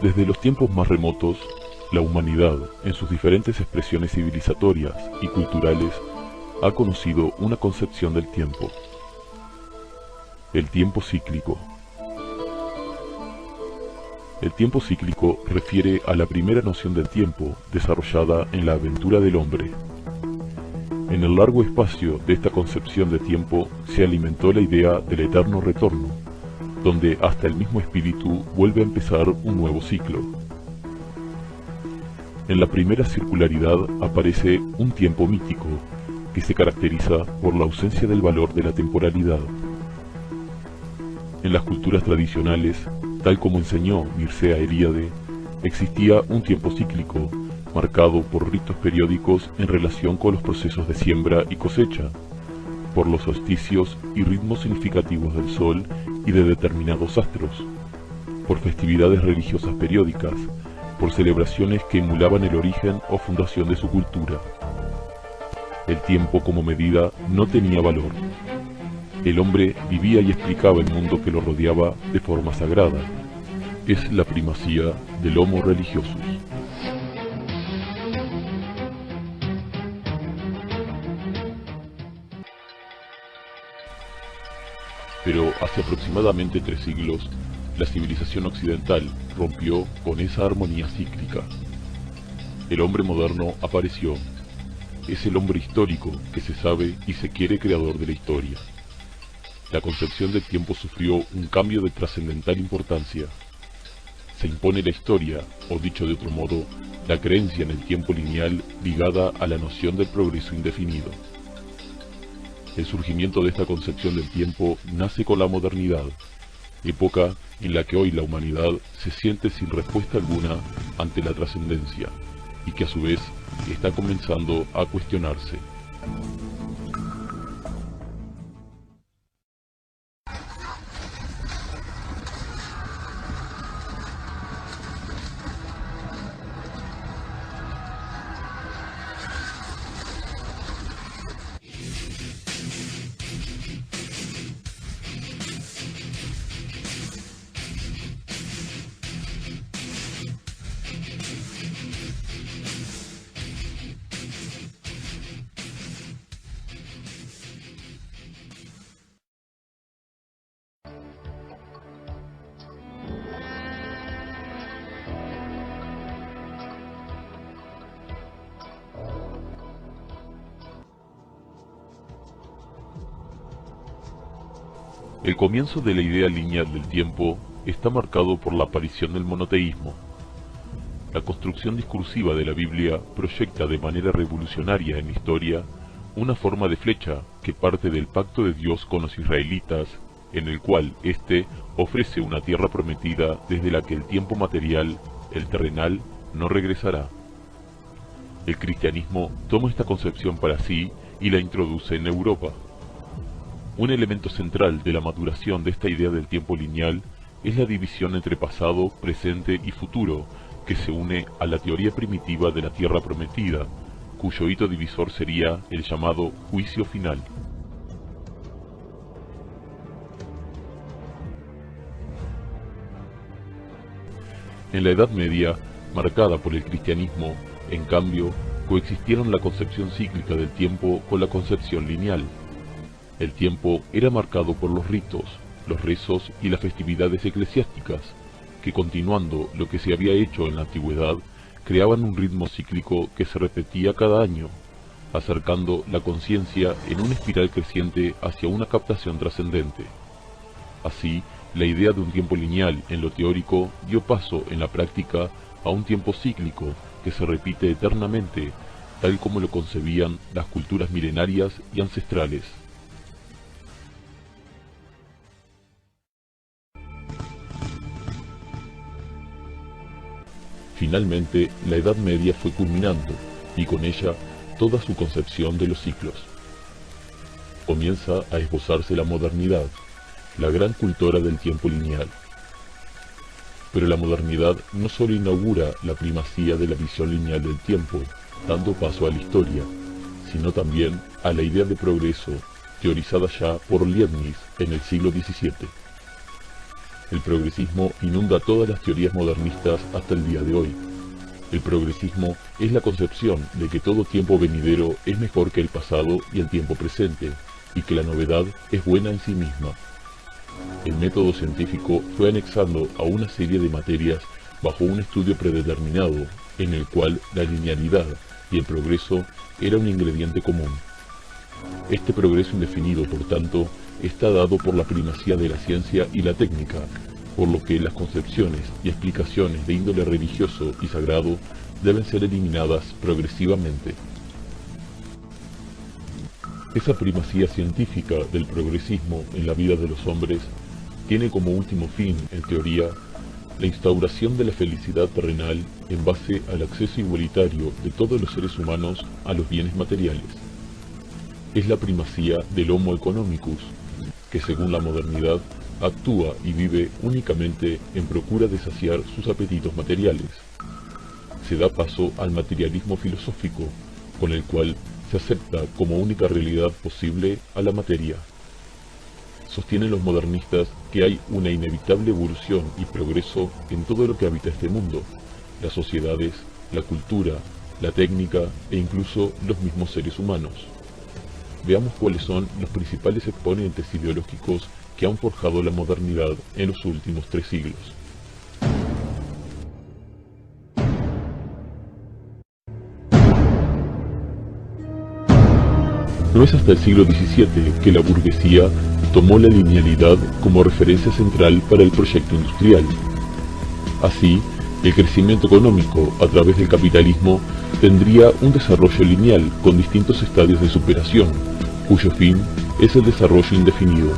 Desde los tiempos más remotos, la humanidad, en sus diferentes expresiones civilizatorias y culturales, ha conocido una concepción del tiempo: el tiempo cíclico. El tiempo cíclico refiere a la primera noción del tiempo desarrollada en la aventura del hombre. En el largo espacio de esta concepción de tiempo se alimentó la idea del eterno retorno, donde hasta el mismo espíritu vuelve a empezar un nuevo ciclo. En la primera circularidad aparece un tiempo mítico, que se caracteriza por la ausencia del valor de la temporalidad. En las culturas tradicionales, tal como enseñó Mircea Eliade, existía un tiempo cíclico, marcado por ritos periódicos en relación con los procesos de siembra y cosecha, por los solsticios y ritmos significativos del sol y de determinados astros, por festividades religiosas periódicas, por celebraciones que emulaban el origen o fundación de su cultura. El tiempo como medida no tenía valor. El hombre vivía y explicaba el mundo que lo rodeaba de forma sagrada. Es la primacía del Homo religiosus. Pero hace aproximadamente 3 siglos, la civilización occidental rompió con esa armonía cíclica. El hombre moderno apareció. Es el hombre histórico que se sabe y se quiere creador de la historia. La concepción del tiempo sufrió un cambio de trascendental importancia. Se impone la historia, o dicho de otro modo, la creencia en el tiempo lineal ligada a la noción del progreso indefinido. El surgimiento de esta concepción del tiempo nace con la modernidad, época en la que hoy la humanidad se siente sin respuesta alguna ante la trascendencia, y que a su vez está comenzando a cuestionarse. El comienzo de la idea lineal del tiempo está marcado por la aparición del monoteísmo. La construcción discursiva de la Biblia proyecta de manera revolucionaria en la historia una forma de flecha que parte del pacto de Dios con los israelitas, en el cual éste ofrece una tierra prometida desde la que el tiempo material, el terrenal, no regresará. El cristianismo toma esta concepción para sí y la introduce en Europa. Un elemento central de la maduración de esta idea del tiempo lineal es la división entre pasado, presente y futuro, que se une a la teoría primitiva de la tierra prometida, cuyo hito divisor sería el llamado juicio final. En la Edad Media, marcada por el cristianismo, en cambio, coexistieron la concepción cíclica del tiempo con la concepción lineal. El tiempo era marcado por los ritos, los rezos y las festividades eclesiásticas, que continuando lo que se había hecho en la antigüedad, creaban un ritmo cíclico que se repetía cada año, acercando la conciencia en una espiral creciente hacia una captación trascendente. Así, la idea de un tiempo lineal en lo teórico dio paso en la práctica a un tiempo cíclico que se repite eternamente, tal como lo concebían las culturas milenarias y ancestrales. Finalmente, la Edad Media fue culminando, y con ella toda su concepción de los ciclos. Comienza a esbozarse la modernidad, la gran cultora del tiempo lineal. Pero la modernidad no solo inaugura la primacía de la visión lineal del tiempo, dando paso a la historia, sino también a la idea de progreso, teorizada ya por Leibniz en el siglo XVII. El progresismo inunda todas las teorías modernistas hasta el día de hoy. El progresismo es la concepción de que todo tiempo venidero es mejor que el pasado y el tiempo presente, y que la novedad es buena en sí misma. El método científico fue anexando a una serie de materias bajo un estudio predeterminado, en el cual la linealidad y el progreso era un ingrediente común. Este progreso indefinido, por tanto, está dado por la primacía de la ciencia y la técnica, por lo que las concepciones y explicaciones de índole religioso y sagrado deben ser eliminadas progresivamente. Esa primacía científica del progresismo en la vida de los hombres tiene como último fin, en teoría, la instauración de la felicidad terrenal en base al acceso igualitario de todos los seres humanos a los bienes materiales. Es la primacía del Homo economicus, que según la modernidad actúa y vive únicamente en procura de saciar sus apetitos materiales. Se da paso al materialismo filosófico, con el cual se acepta como única realidad posible a la materia. Sostienen los modernistas que hay una inevitable evolución y progreso en todo lo que habita este mundo, las sociedades, la cultura, la técnica e incluso los mismos seres humanos. Veamos cuáles son los principales exponentes ideológicos que han forjado la modernidad en los últimos 3 siglos. No es hasta el siglo XVII que la burguesía tomó la linealidad como referencia central para el proyecto industrial. Así, el crecimiento económico a través del capitalismo tendría un desarrollo lineal con distintos estadios de superación, cuyo fin es el desarrollo indefinido.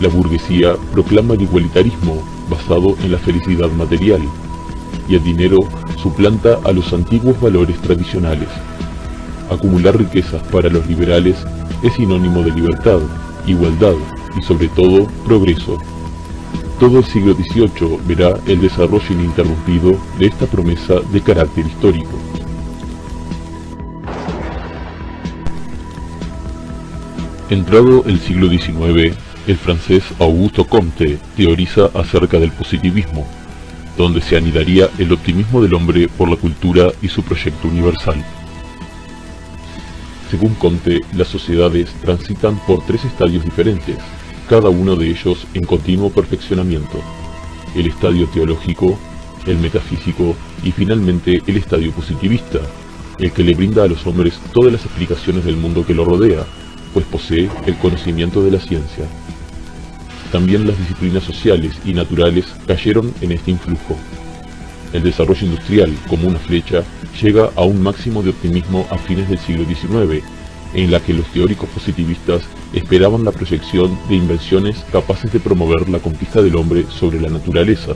La burguesía proclama el igualitarismo basado en la felicidad material, y el dinero suplanta a los antiguos valores tradicionales. Acumular riquezas para los liberales es sinónimo de libertad, igualdad y sobre todo progreso. Todo el siglo XVIII verá el desarrollo ininterrumpido de esta promesa de carácter histórico. Entrado el siglo XIX, el francés Auguste Comte teoriza acerca del positivismo, donde se anidaría el optimismo del hombre por la cultura y su proyecto universal. Según Comte, las sociedades transitan por 3 estadios diferentes, cada uno de ellos en continuo perfeccionamiento: el estadio teológico, el metafísico y finalmente el estadio positivista, el que le brinda a los hombres todas las explicaciones del mundo que lo rodea, pues posee el conocimiento de la ciencia. También las disciplinas sociales y naturales cayeron en este influjo. El desarrollo industrial, como una flecha, llega a un máximo de optimismo a fines del siglo XIX, en la que los teóricos positivistas esperaban la proyección de invenciones capaces de promover la conquista del hombre sobre la naturaleza.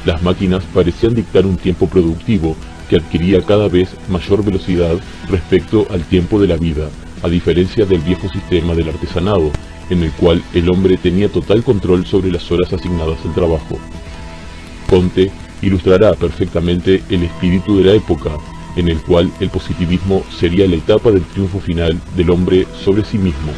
Las máquinas parecían dictar un tiempo productivo que adquiría cada vez mayor velocidad respecto al tiempo de la vida, a diferencia del viejo sistema del artesanado, en el cual el hombre tenía total control sobre las horas asignadas al trabajo. Comte ilustrará perfectamente el espíritu de la época, en el cual el positivismo sería la etapa del triunfo final del hombre sobre sí mismo.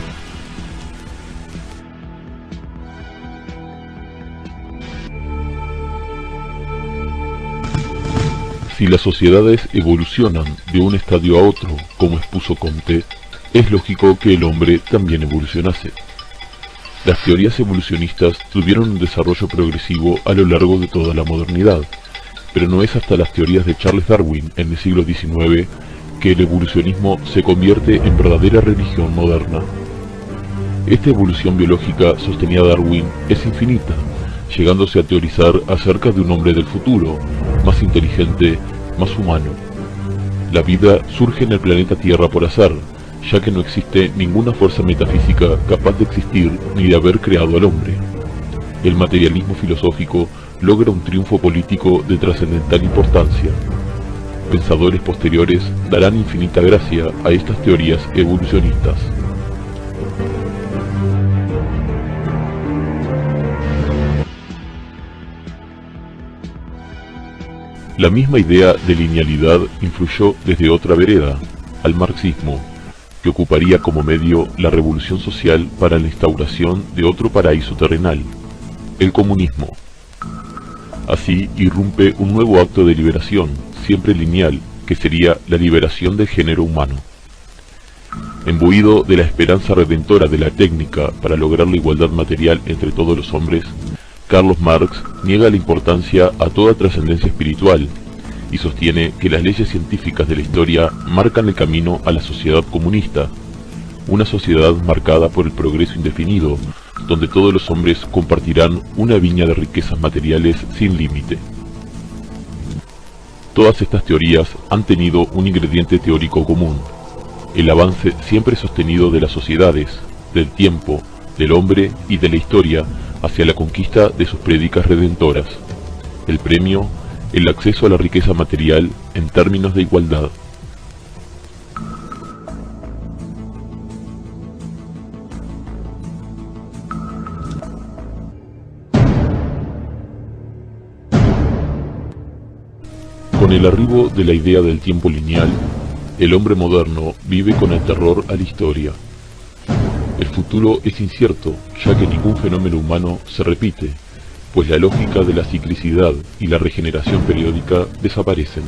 Si las sociedades evolucionan de un estadio a otro, como expuso Comte, es lógico que el hombre también evolucionase. Las teorías evolucionistas tuvieron un desarrollo progresivo a lo largo de toda la modernidad, pero no es hasta las teorías de Charles Darwin en el siglo XIX que el evolucionismo se convierte en verdadera religión moderna. Esta evolución biológica, sostenía Darwin, es infinita, llegándose a teorizar acerca de un hombre del futuro, más inteligente, más humano. La vida surge en el planeta Tierra por azar, ya que no existe ninguna fuerza metafísica capaz de existir ni de haber creado al hombre. El materialismo filosófico logra un triunfo político de trascendental importancia. Pensadores posteriores darán infinita gracia a estas teorías evolucionistas. La misma idea de linealidad influyó desde otra vereda, al marxismo, que ocuparía como medio la revolución social para la instauración de otro paraíso terrenal, el comunismo. Así irrumpe un nuevo acto de liberación, siempre lineal, que sería la liberación del género humano. Imbuido de la esperanza redentora de la técnica para lograr la igualdad material entre todos los hombres, Carlos Marx niega la importancia a toda trascendencia espiritual y sostiene que las leyes científicas de la historia marcan el camino a la sociedad comunista, una sociedad marcada por el progreso indefinido, donde todos los hombres compartirán una viña de riquezas materiales sin límite. Todas estas teorías han tenido un ingrediente teórico común: el avance siempre sostenido de las sociedades, del tiempo, del hombre y de la historia hacia la conquista de sus prédicas redentoras. El premio, el acceso a la riqueza material en términos de igualdad. Con el arribo de la idea del tiempo lineal, el hombre moderno vive con el terror a la historia. El futuro es incierto, ya que ningún fenómeno humano se repite, pues la lógica de la ciclicidad y la regeneración periódica desaparecen.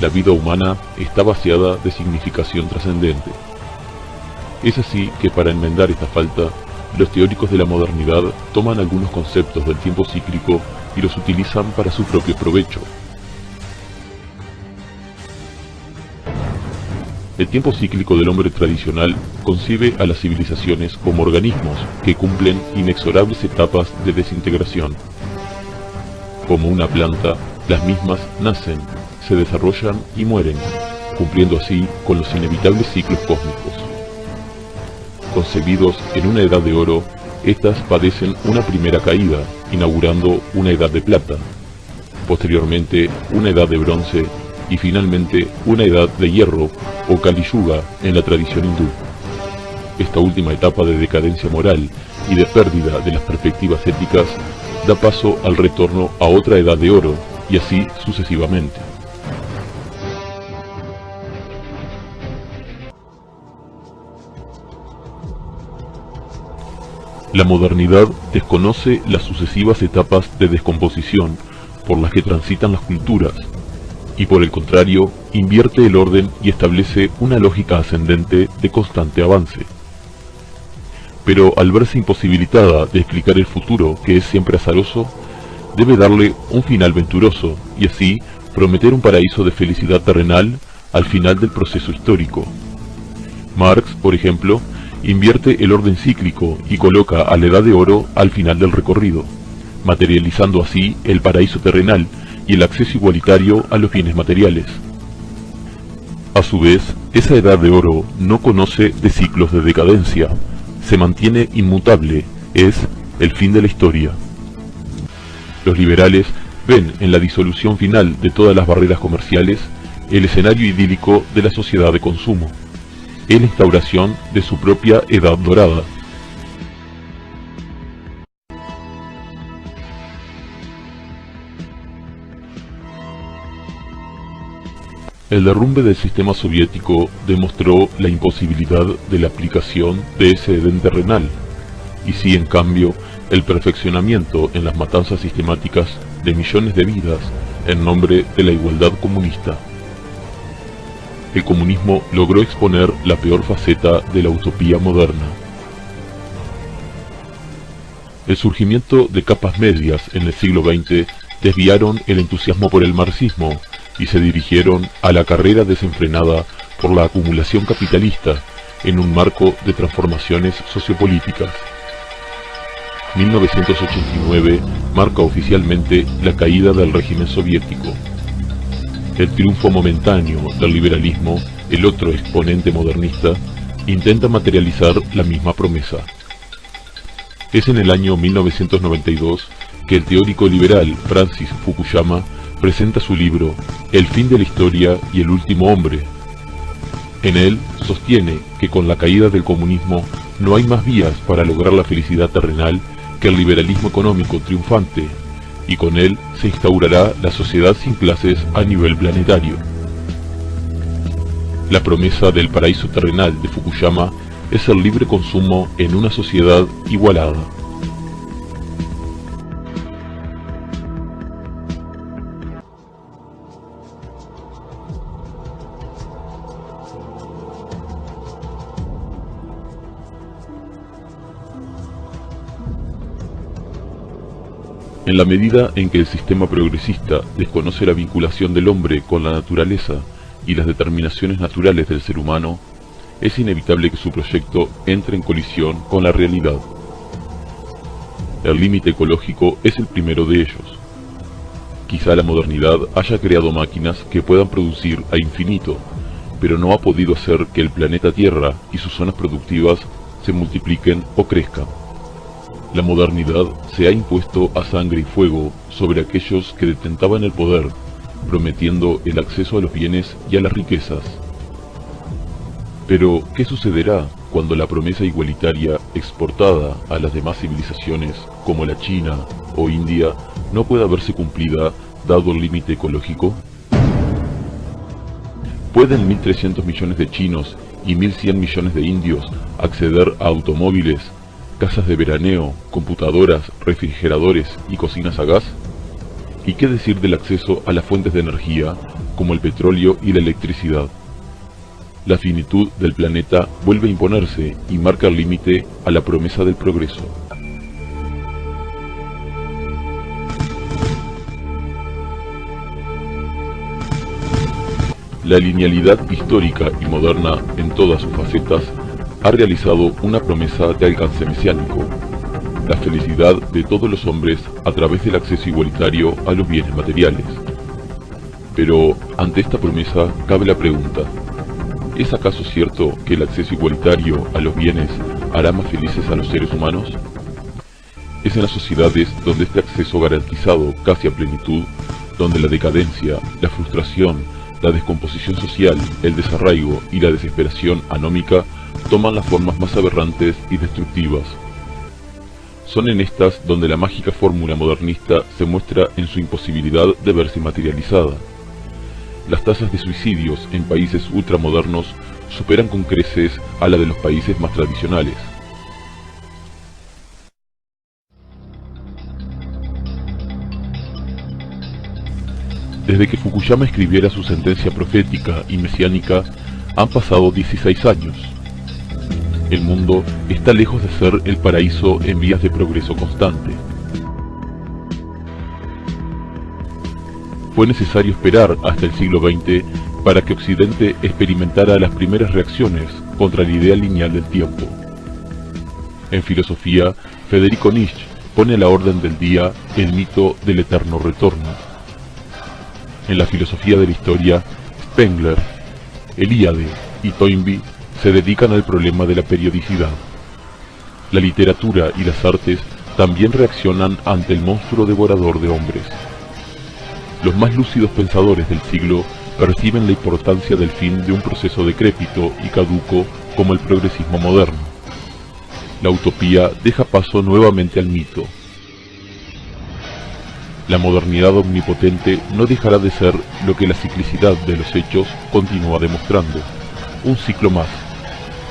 La vida humana está vaciada de significación trascendente. Es así que para enmendar esta falta, los teóricos de la modernidad toman algunos conceptos del tiempo cíclico y los utilizan para su propio provecho. El tiempo cíclico del hombre tradicional concibe a las civilizaciones como organismos que cumplen inexorables etapas de desintegración. Como una planta, las mismas nacen, se desarrollan y mueren, cumpliendo así con los inevitables ciclos cósmicos. Concebidos en una edad de oro, estas padecen una primera caída, inaugurando una edad de plata, posteriormente una edad de bronce y finalmente una edad de hierro o Kali Yuga en la tradición hindú. Esta última etapa de decadencia moral y de pérdida de las perspectivas éticas da paso al retorno a otra edad de oro y así sucesivamente. La modernidad desconoce las sucesivas etapas de descomposición por las que transitan las culturas, y por el contrario, invierte el orden y establece una lógica ascendente de constante avance. Pero al verse imposibilitada de explicar el futuro, que es siempre azaroso, debe darle un final venturoso y así prometer un paraíso de felicidad terrenal al final del proceso histórico. Marx, por ejemplo, invierte el orden cíclico y coloca a la edad de oro al final del recorrido, materializando así el paraíso terrenal y el acceso igualitario a los bienes materiales. A su vez, esa edad de oro no conoce de ciclos de decadencia, se mantiene inmutable, es el fin de la historia. Los liberales ven en la disolución final de todas las barreras comerciales el escenario idílico de la sociedad de consumo, es la instauración de su propia edad dorada. El derrumbe del sistema soviético demostró la imposibilidad de la aplicación de ese Edén terrenal, y sí, en cambio, el perfeccionamiento en las matanzas sistemáticas de millones de vidas en nombre de la igualdad comunista. El comunismo logró exponer la peor faceta de la utopía moderna. El surgimiento de capas medias en el siglo XX desviaron el entusiasmo por el marxismo y se dirigieron a la carrera desenfrenada por la acumulación capitalista en un marco de transformaciones sociopolíticas. 1989 marca oficialmente la caída del régimen soviético. El triunfo momentáneo del liberalismo, el otro exponente modernista, intenta materializar la misma promesa. Es en el año 1992 que el teórico liberal Francis Fukuyama presenta su libro El fin de la historia y el último hombre. En él sostiene que con la caída del comunismo no hay más vías para lograr la felicidad terrenal que el liberalismo económico triunfante, y con él se instaurará la sociedad sin clases a nivel planetario. La promesa del paraíso terrenal de Fukuyama es el libre consumo en una sociedad igualada. En la medida en que el sistema progresista desconoce la vinculación del hombre con la naturaleza y las determinaciones naturales del ser humano, es inevitable que su proyecto entre en colisión con la realidad. El límite ecológico es el primero de ellos. Quizá la modernidad haya creado máquinas que puedan producir a infinito, pero no ha podido hacer que el planeta Tierra y sus zonas productivas se multipliquen o crezcan. La modernidad se ha impuesto a sangre y fuego sobre aquellos que detentaban el poder, prometiendo el acceso a los bienes y a las riquezas. Pero, ¿qué sucederá cuando la promesa igualitaria exportada a las demás civilizaciones, como la China o India, no pueda verse cumplida dado el límite ecológico? ¿Pueden 1.300 millones de chinos y 1.100 millones de indios acceder a automóviles, casas de veraneo, computadoras, refrigeradores y cocinas a gas? ¿Y qué decir del acceso a las fuentes de energía, como el petróleo y la electricidad? La finitud del planeta vuelve a imponerse y marca el límite a la promesa del progreso. La linealidad histórica y moderna en todas sus facetas ha realizado una promesa de alcance mesiánico: la felicidad de todos los hombres a través del acceso igualitario a los bienes materiales. Pero, ante esta promesa, cabe la pregunta: ¿es acaso cierto que el acceso igualitario a los bienes hará más felices a los seres humanos? Es en las sociedades donde este acceso garantizado casi a plenitud, donde la decadencia, la frustración, la descomposición social, el desarraigo y la desesperación anómica toman las formas más aberrantes y destructivas. Son en estas donde la mágica fórmula modernista se muestra en su imposibilidad de verse materializada. Las tasas de suicidios en países ultramodernos superan con creces a la de los países más tradicionales. Desde que Fukuyama escribiera su sentencia profética y mesiánica, han pasado 16 años. El mundo está lejos de ser el paraíso en vías de progreso constante. Fue necesario esperar hasta el siglo XX para que Occidente experimentara las primeras reacciones contra la idea lineal del tiempo. En filosofía, Federico Nietzsche pone a la orden del día el mito del eterno retorno. En la filosofía de la historia, Spengler, Eliade y Toynbee se dedican al problema de la periodicidad. La literatura y las artes también reaccionan ante el monstruo devorador de hombres. Los más lúcidos pensadores del siglo perciben la importancia del fin de un proceso decrépito y caduco como el progresismo moderno. La utopía deja paso nuevamente al mito. La modernidad omnipotente no dejará de ser lo que la ciclicidad de los hechos continúa demostrando: un ciclo más,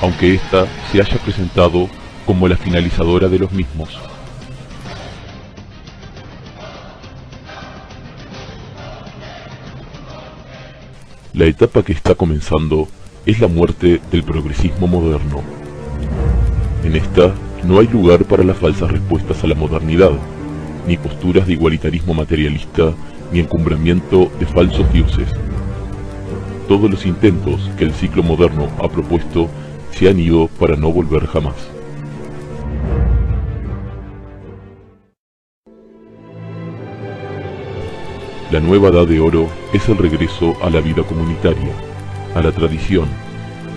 aunque ésta se haya presentado como la finalizadora de los mismos. La etapa que está comenzando es la muerte del progresismo moderno. En esta no hay lugar para las falsas respuestas a la modernidad, ni posturas de igualitarismo materialista, ni encumbramiento de falsos dioses. Todos los intentos que el ciclo moderno ha propuesto se han ido para no volver jamás. La nueva edad de oro es el regreso a la vida comunitaria, a la tradición,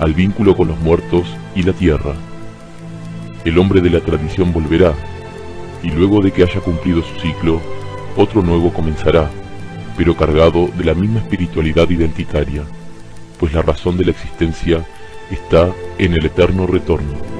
al vínculo con los muertos y la tierra. El hombre de la tradición volverá, y luego de que haya cumplido su ciclo, otro nuevo comenzará, pero cargado de la misma espiritualidad identitaria, pues la razón de la existencia está en el eterno retorno.